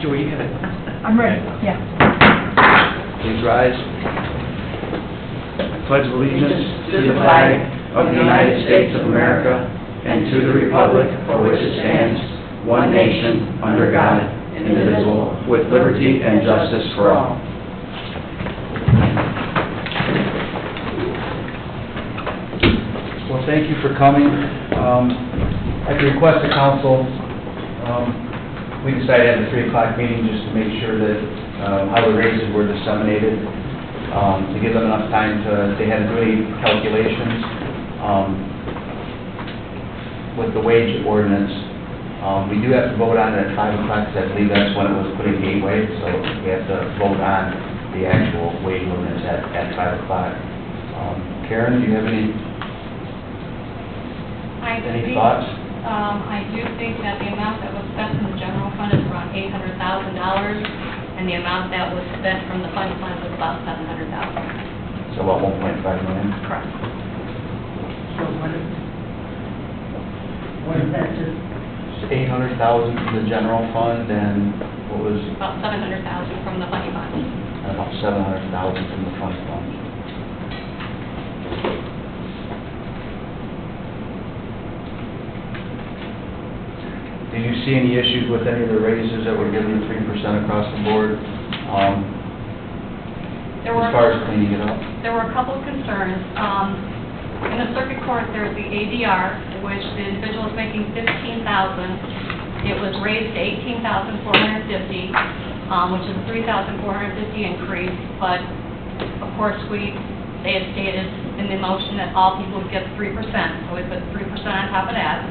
Joey, you have it. I'm ready, yeah. Please rise. I pledge allegiance to the flag of the United States of America and to the republic for which it stands, one nation, under God, indivisible, with liberty and justice for all. Well, thank you for coming. At the request of council, we decided to have a 3 o'clock meeting just to make sure that how the raises were disseminated, to give them enough time to, they had to do any calculations with the wage ordinance. We do have to vote on it at 5 o'clock, because I believe that's when it was put in gateway, so we have to vote on the actual wage ordinance at 5 o'clock. Karen, do you have any thoughts? I do think that the amount that was spent from the general fund is around $800,000, and the amount that was spent from the fund was about $700,000. So about 1.5 million? Correct. So what is that just? 800,000 from the general fund, and what was? About $700,000 from the funny fund. And about 700,000 from the fund fund. Did you see any issues with any of the raises that were given the 3% across the board? As far as cleaning it up? There were a couple of concerns. In the circuit court, there's the ADR, which the individual is making $15,000. It was raised to $18,450, which is a $3,450 increase. But of course, they had stated in the motion that all people would get 3%, so we put 3% on top of that.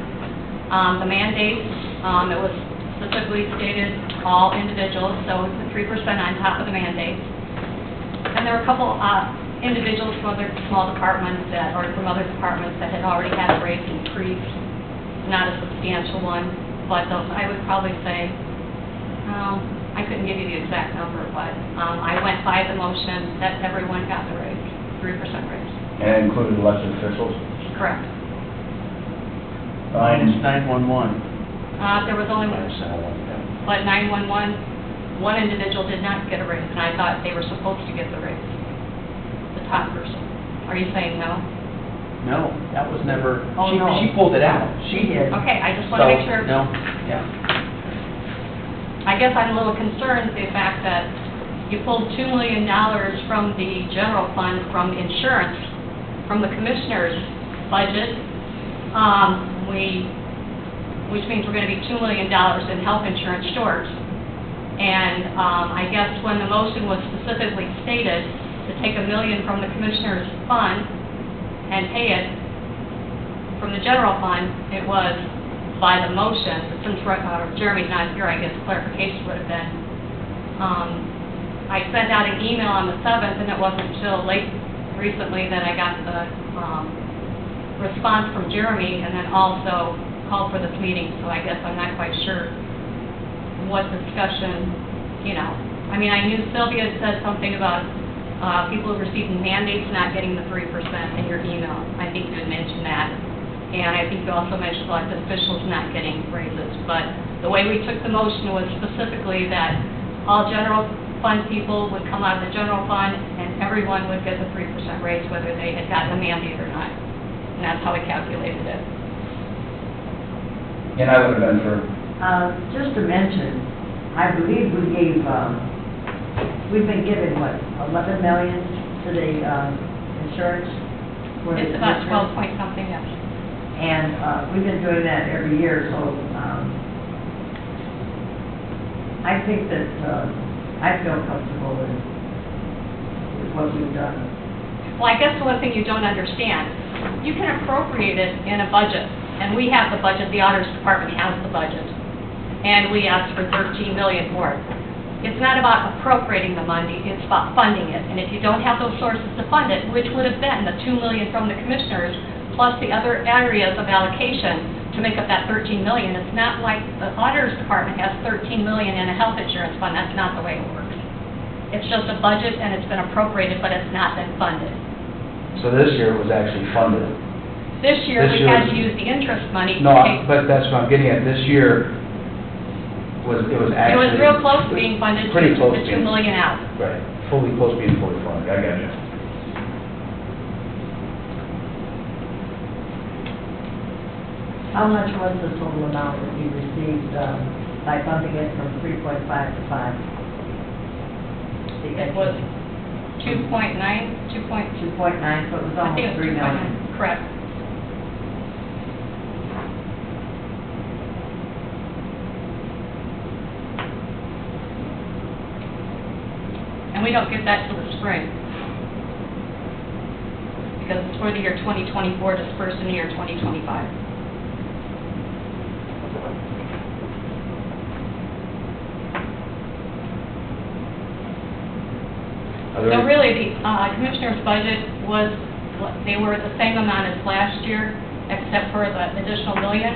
The mandate, it was specifically stated all individuals, so we put 3% on top of the mandate. And there were a couple individuals from other small departments or from other departments that had already had a raise increase, not a substantial one, but I would probably say, I couldn't give you the exact number, but I went by the motion that everyone got the raise, 3% raise. And included elected officials? Correct. Minus 911. There was only one, but 911, one individual did not get a raise, and I thought they were supposed to get the raise, the top person. Are you saying no? No, that was never, Oh, no. she pulled it out. She did. Okay, I just want to make sure. No, yeah. I guess I'm a little concerned the fact that you pulled $2 million from the general fund from insurance, from the commissioner's budget, which means we're going to be $2 million in health insurance short. And I guess when the motion was specifically stated to take $1 million from the commissioner's fund and pay it from the general fund, it was by the motion. Since Jeremy's not here, I guess clarification would have been. I sent out an email on the 7th, and it wasn't until late recently that I got the response from Jeremy, and then also called for this meeting, so I guess I'm not quite sure what discussion, I mean, I knew Sylvia had said something about people receiving mandates not getting the 3% in your email. I think you had mentioned that. And I think you also mentioned elected officials not getting raises. But the way we took the motion was specifically that all general fund people would come out of the general fund and everyone would get the 3% raise whether they had gotten a mandate or not. And that's how we calculated it. And I would have been for... Just to mention, I believe we gave, we've been given, what, 11 million to the insurance? It's about 12 point something, yes. And we've been doing that every year, so I think that I feel comfortable with what we've done. Well, I guess the one thing you don't understand, you can appropriate it in a budget, and we have the budget, the auditors department has the budget, and we asked for $13 million for it. It's not about appropriating the money, it's about funding it, and if you don't have those sources to fund it, which would have been the $2 million from the commissioners, plus the other areas of allocation to make up that $13 million, it's not like the auditors department has $13 million in a health insurance fund. That's not the way it works. It's just a budget, and it's been appropriated, but it's not been funded. So this year it was actually funded? This year, we had to use the interest money to No, take... but that's what I'm getting at. This year, it was actually... It was real close to being funded, Pretty close the to 2 being- million out. Right, close to being fully funded, I got you. How much was the total amount that you received by bumping it from 3.5 to 5? It was 2.9, 2 point... 2.9, so it was I think almost it was 3 million. 2.9, correct. And we don't get that till the spring. Because it's for the year 2024, dispersed in the year 2025. Are there So any- really, the commissioner's budget was, they were the same amount as last year, except for the additional million.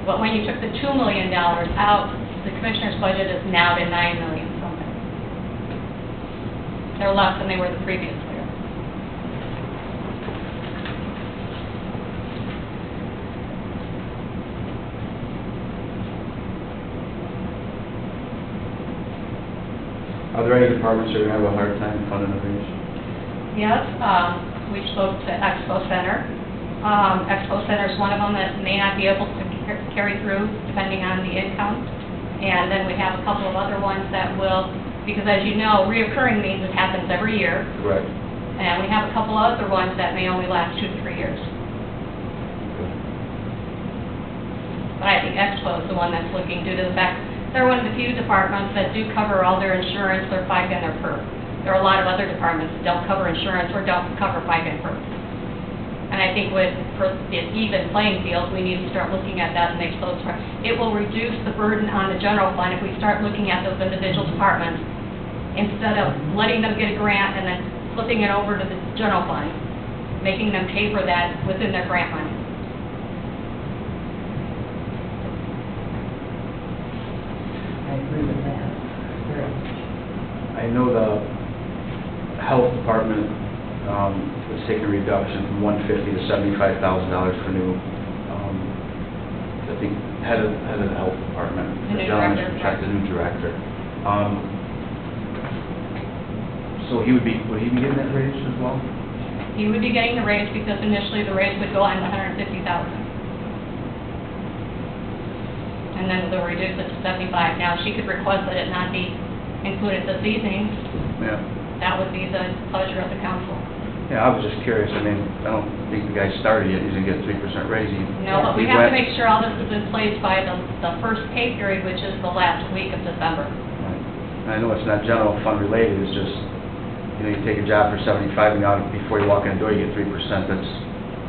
But when you took the $2 million out, the commissioner's budget is now to $9 million something. They're less than they were the previous year. Are there any departments that are going to have a hard time funding the raise? Yes, we spoke to Expo Center. Expo Center is one of them that may not be able to carry through depending on the income. And then we have a couple of other ones that will, because as you know, reoccurring means it happens every year. Correct. And we have a couple other ones that may only last 2 to 3 years. But I think Expo is the one that's looking due to the fact they're one of the few departments that do cover all their insurance, their FICA and their PERF. There are a lot of other departments that don't cover insurance or don't cover FICA and PERF. And I think for the even playing field, we need to start looking at that and make those, it will reduce the burden on the general fund if we start looking at those individual departments instead of letting them get a grant and then flipping it over to the general fund, making them pay for that within their grant money. I agree with that, very much. I know the health department was taking a reduction from $150,000 to $75,000 for new, I think, head of the health department. The new gentleman, director. The new director. So would he be getting that raise as well? He would be getting the raise because initially the raise would go on to $150,000. And then they'll reduce it to 75. Now, she could request that it not be included this evening. Yeah. That would be the pleasure of the council. Yeah, I was just curious. I mean, I don't think the guy started yet. He's going to get a 3% raise. No, but we have to make sure all this is in place by the first pay period, which is the last week of December. Right. I know it's not general fund related. It's just, you know, you take a job for 75 and now before you walk in the door, you get 3%. That's...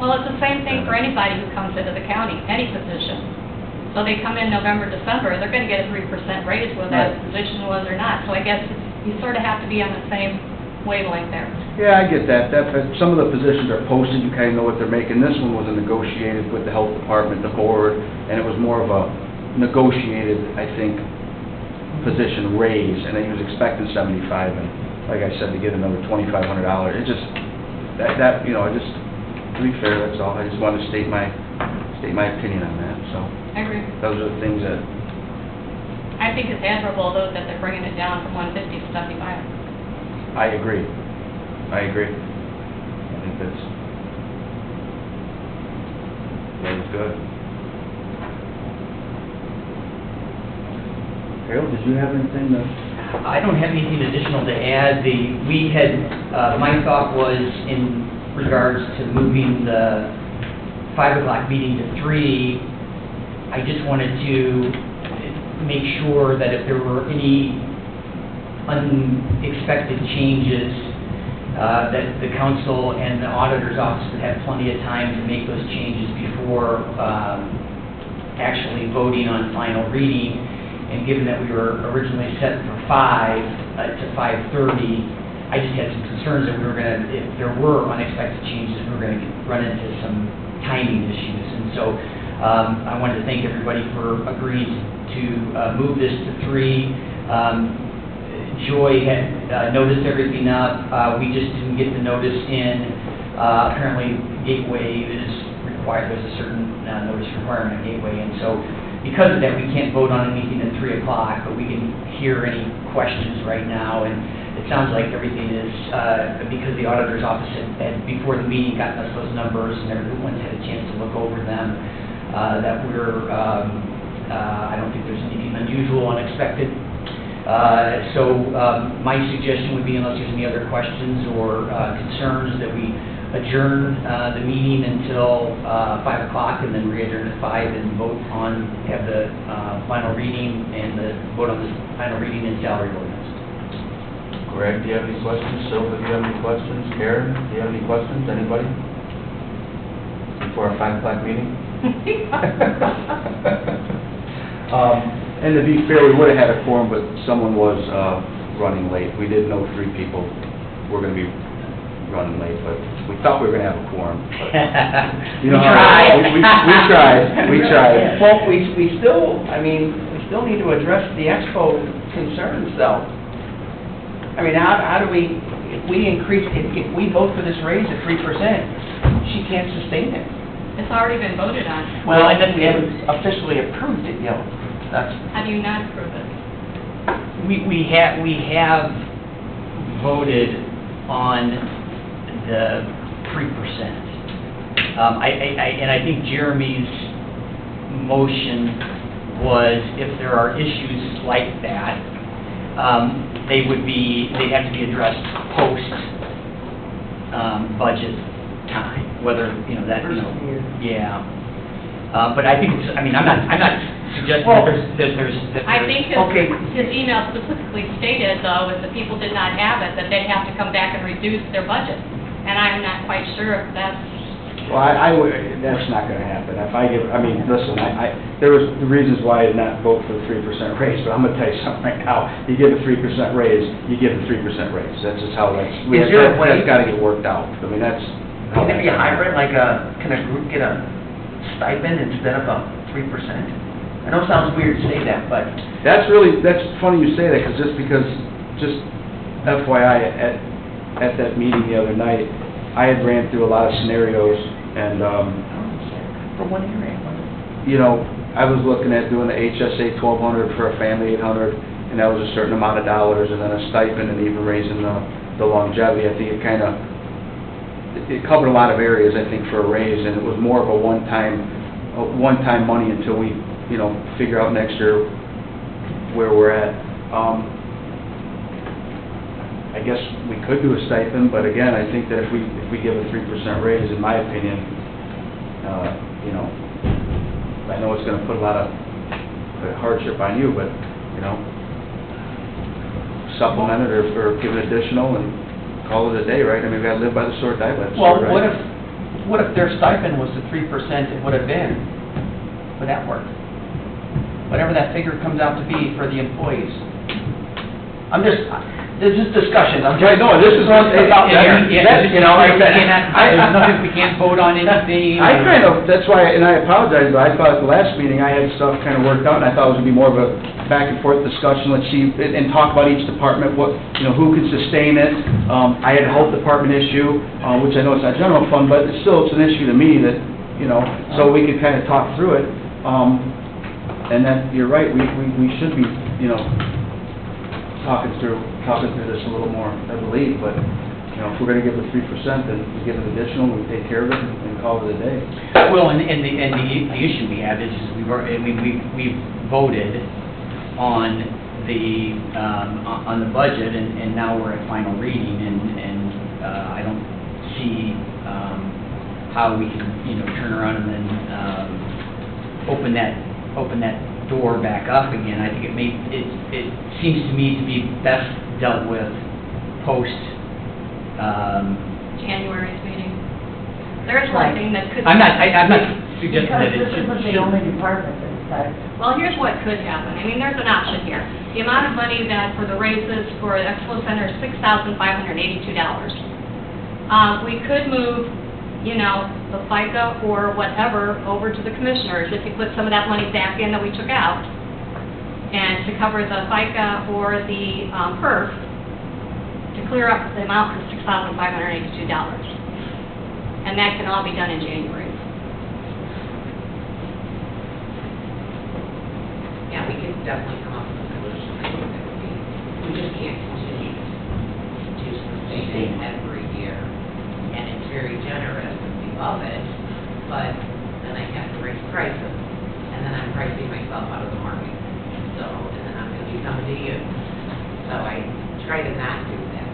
Well, it's the same thing for anybody who comes into the county, any position. So they come in November, December, they're going to get a 3% raise whether that Right. position was or not. So I guess you sort of have to be on the same wavelength there. Yeah, I get that. Some of the positions are posted, you kind of know what they're making. This one was negotiated with the health department, the board, and it was more of a negotiated, I think, position raise, and he was expecting 75, and like I said, to get another $2,500, it just, that, you know, to be fair, that's all. I just wanted to state my opinion on that, so. I agree. Those are the things that, I think it's admirable, though, that they're bringing it down from 150 to 75. I agree. I think that's good. Harold, did you have anything to? I don't have anything additional to add. My thought was in regards to moving the 5 o'clock meeting to 3, I just wanted to make sure that if there were any unexpected changes, that the council and the auditor's office would have plenty of time to make those changes before actually voting on final reading. And given that we were originally set for 5 to 5:30, I just had some concerns that we were going to, if there were unexpected changes, we were going to run into some timing issues. And so I wanted to thank everybody for agreeing to move this to 3. Joy had noticed everything up. We just didn't get the notice in. Apparently, Gateway is required. There's a certain notice requirement at Gateway, and so because of that, we can't vote on anything at 3 o'clock, but we can hear any questions right now. And it sounds like everything is, because the auditor's office had before the meeting, gotten us those numbers, and everyone's had a chance to look over them, that we're, I don't think there's anything unusual, unexpected. My suggestion would be, unless there's any other questions or concerns, that we adjourn the meeting until 5 o'clock, and then re-adjourn at 5 and vote on, have the final reading and vote on the final reading and salary ordinance. Greg, do you have any questions? Sylvia, do you have any questions? Karen, do you have any questions? Anybody? Before our 5 o'clock meeting? And to be fair, we would have had a quorum, but someone was running late. We did know 3 people were going to be running late, but we thought we were going to have a quorum. But, you know, we tried. Well, we still, I mean, we still need to address the expo concerns, though. I mean, how do we, if we vote for this raise at 3%, she can't sustain it. It's already been voted on. Well, and then we haven't officially approved it yet. How do you not approve it? We have voted on the 3%. And I think Jeremy's motion was, if there are issues like that, they'd have to be addressed post budget time, whether, yeah. But I think it's, I mean, I'm not suggesting that there's. I think his email specifically stated, though, if the people did not have it, that they'd have to come back and reduce their budget. And I'm not quite sure if that's... Well, I would, that's not going to happen. If I give, I mean, listen, there was the reasons why I did not vote for the 3% raise, but I'm going to tell you something right now. You give a 3% raise, you give a 3% raise. That's just how that's... Is there a way... That's got to get worked out. I mean, that's... Can it be a hybrid, like can a group get a stipend instead of a 3%? I know it sounds weird to say that, but... That's funny you say that, because just FYI, at that meeting the other night, I had ran through a lot of scenarios, and, for one area. you know, I was looking at doing the HSA 1,200 for a family 800, and that was a certain amount of dollars, and then a stipend, and even raising the longevity. I think it covered a lot of areas, I think, for a raise, and it was more of a one-time money until we, figure out next year where we're at. I guess we could do a stipend, but again, I think that if we give a 3% raise, in my opinion, I know it's going to put a lot of hardship on you, but, supplement it or give it additional and call it a day, right? I mean, we got to live by the sword, die by the Well, sword, right? what if their stipend was the 3% it would have been? Would that work? Whatever that figure comes out to be for the employees. There's just discussions. Right, no, this is not out there. There's nothing, we can't vote on anything. That's why, and I apologize, but I thought at the last meeting I had stuff kind of worked out, and I thought it was going to be more of a back and forth discussion, let's see, and talk about each department, who can sustain it. I had a health department issue, which I know it's not general fund, but it's an issue to me that, so we could kind of talk through it. And that, you're right, we should be, talking through this a little more, I believe, but, if we're gonna give the 3%, then we give it additional, we take care of it and call it a day. Well, and the issue we have is we've voted on the budget, and now we're at final reading, and I don't see how we can, turn around and then open that door back up again. I think it seems to me to be best dealt with post January's meeting. There is one thing that could... I'm not suggesting that it Because this isn't the only department that's... Well, here's what could happen. I mean, there's an option here. The amount of money that for the raises for the Expo Center is $6,582. We could move, the FICA or whatever over to the commissioners if you put some of that money back in that we took out, and to cover the FICA or the PERF, to clear up the amount of $6,582. And that can all be done in January. definitely come up with a solution. I think that would be, we just can't continue to sustain it every year. And it's very generous, and we love it, but then I have to raise prices, and then I'm pricing myself out of the market. So, and then I'm going to be coming to you. So I try to not do that.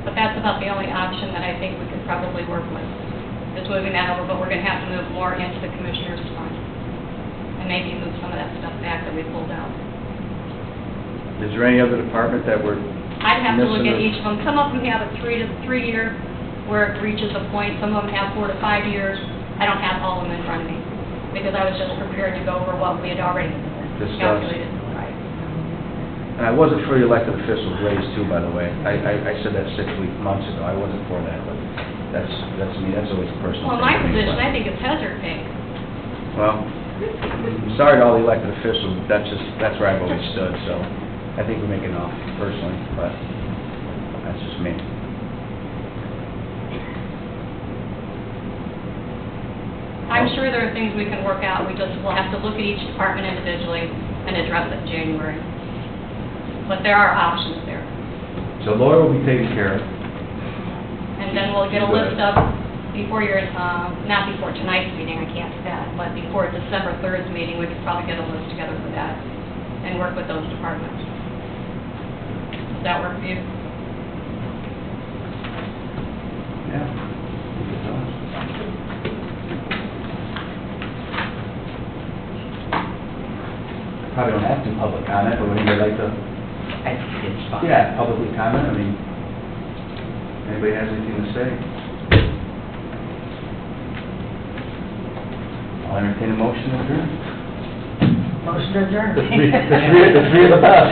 But that's about the only option that I think we could probably work with, is moving that over, but we're going to have to move more into the commissioner's fund, and maybe move some of that stuff back that we pulled out. Is there any other department that we're I'd have to look at missing? each of them. Some of them have a 3-year where it reaches a point, some of them have 4 to 5 years. I don't have all of them in front of me, because I was just prepared to go over what we had already Discussed. calculated. Right. And I wasn't for the elected officials raise too, by the way. I said that 6 months ago. I wasn't for that, but that's me. That's always a personal Well, thing. my for me, position, but- I think it's hazard pay. Well, I'm sorry to all the elected officials, but that's where I've always stood, so I think we make enough personally, but that's just me. I'm sure there are things we can work out. We'll have to look at each department individually and address it in January. But there are options there. So Laura will be taken care of. And then we'll get a list of, before your, not before tonight's meeting, I can't do that, but before December 3rd's meeting, we could probably get a list together for that and work with those departments. Does that work for you? Yeah. Probably don't have to public comment, but would anybody like to, I think it's fine. yeah, publicly comment? I mean, anybody has anything to say? I'll entertain a motion to adjourn. Motion to adjourn. The three of the best.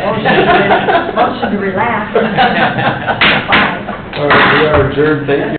Motion to relax. Bye. All right, we are adjourned, thank you.